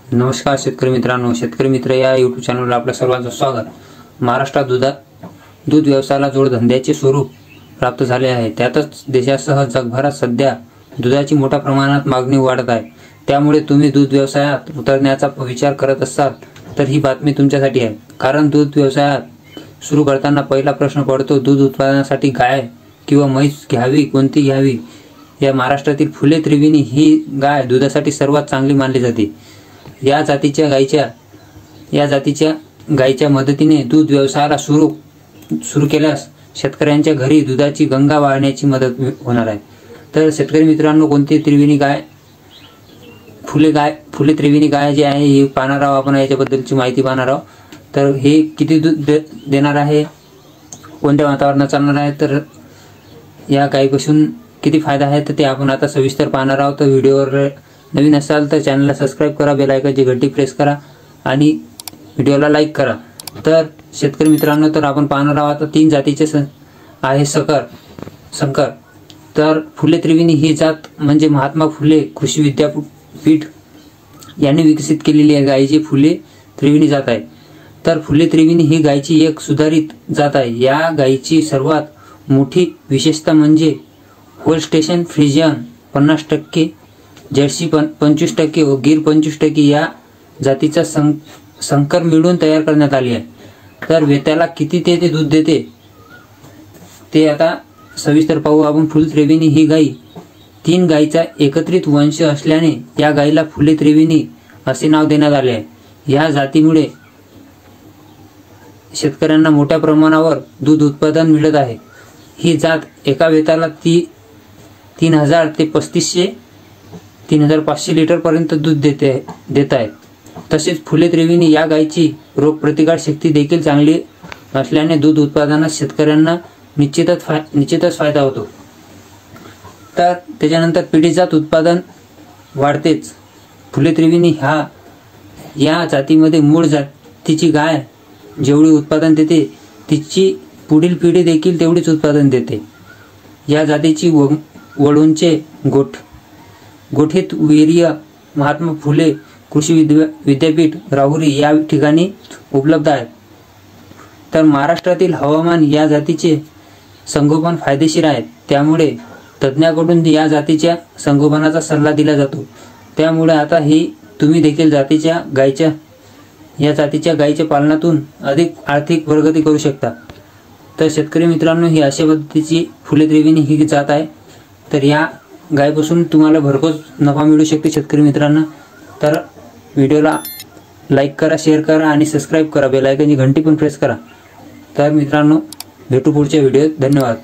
नमस्कार शेतकरी मित्रांनो, शेतकरी मित्र या यूट्यूब चॅनलवर आपल्या सर्वांचं स्वागत। महाराष्ट्रात दूध व्यवसायाला जोडधंद्याचे स्वरूप प्राप्त झाले आहे। त्यातच देशासह जगभरात सध्या दुधाची मोठ्या प्रमाणात मागणी वाढत आहे। त्यामुळे तुम्ही दूध व्यवसायात उतरण्याचा विचार करत असाल तर ही बातमी तुमच्यासाठी आहे। कारण दूध व्यवसायात सुरू करताना पहिला प्रश्न पडतो, दूध उत्पादनासाठी गाय किंवा म्हैस घ्यावी, कोणती घ्यावी? या महाराष्ट्रातील फुले त्रिवेणी ही गाय दुधासाठी सर्वात चांगली मानली जाते। या जातीच्या गायीच्या मदतीने दूध व्यवसायाला सुरू केल्यास शेतकऱ्यांच्या घरी दुधाची गंगा वाहण्याची मदत होणार आहे। तर शेतकरी मित्रांनो, कोणती त्रिवेणी गाय, फुले त्रिवेणी गाय जी आहे ही पाहणार आहोत आपण। याच्याबद्दलची माहिती पाहणार आहोत। तर हे किती दूध देणार आहे, कोणत्या वातावरणात चालणार आहे, तर या गायीपासून किती फायदा आहे तर ते आपण आता सविस्तर पाहणार आहोत। तर व्हिडिओवर नवीन असाल तर चॅनलला सबस्क्राइब करा, बेल आयकॉनची घंटी प्रेस करा आणि व्हिडिओला लाईक करा। तर शेतकरी मित्रांनो, तर आपण पाहणार आहोत आता 3 जातीचे आहे संकर। तर फुले त्रिवेणी ही जात म्हणजे महात्मा फुले कृषी विद्यापीठ यांनी विकसित केलेली आहे गायीची फुले त्रिवेणी जात आहे। तर फुले त्रिवेणी ही गायीची एक सुधारित जात आहे। या गायीची सर्वात मोठी विशेषता म्हणजे होल्स्टेशन फ्रिजियन 50%, जर्सी 25% व गिर 25% या जातीचा संकर मिळून तयार करण्यात आली आहे। तर वेत्याला किती ते दूध देते ते आता सविस्तर पाहू आपण। फुले त्रिवेणी ही गाय 3 गायीचा एकत्रित वंश असल्याने या गायीला फुले त्रिवेणी असे नाव देण्यात आले आहे। या जातीमुळे शेतकऱ्यांना मोठ्या प्रमाणावर दूध उत्पादन मिळत आहे। ही जात एका वेताला 3000 ते 3500 लिटर पर्यंत दूध देत आहे। तसेच फुले त्रिवेणी या गायीची रोगप्रतिकार शक्ती देखील चांगली असल्याने दूध उत्पादनात शेतकऱ्यांना निश्चितच फायदा होतो। तर त्याच्यानंतर पिढीजात उत्पादन वाढतेच। फुले त्रिवेणी या जातीमध्ये मूळ जातीची गाय जेवढी उत्पादन देते तिची पुढील पिढी देखील तेवढीच उत्पादन देते। या जातीची वळूंचे गोठीत वीर्य महात्मा फुले कृषी विद्यापीठ राहुरी या ठिकाणी उपलब्ध आहे। तर महाराष्ट्रातील हवामान या जातीचे संगोपन फायदेशीर आहे। त्यामुळे तज्ज्ञांकडून या जातीच्या संगोपनाचा सल्ला दिला जातो। त्यामुळे आता ही तुम्ही देखील या जातीच्या गायीच्या पालनातून अधिक आर्थिक प्रगती करू शकता। तर शेतकरी मित्रांनो, ही अशा पद्धतीची फुले त्रिवेणी ही जात आहे। तर या गायीपासून तुम्हाला भरघोस नफा मिळू शकते शेतकरी मित्रांनो। तर व्हिडिओला लाईक करा, शेअर करा आणि सबस्क्राइब करा, बेल आयकॉनची घंटी पण प्रेस करा। तर मित्रांनो, भेटू पुढच्या व्हिडिओत। धन्यवाद।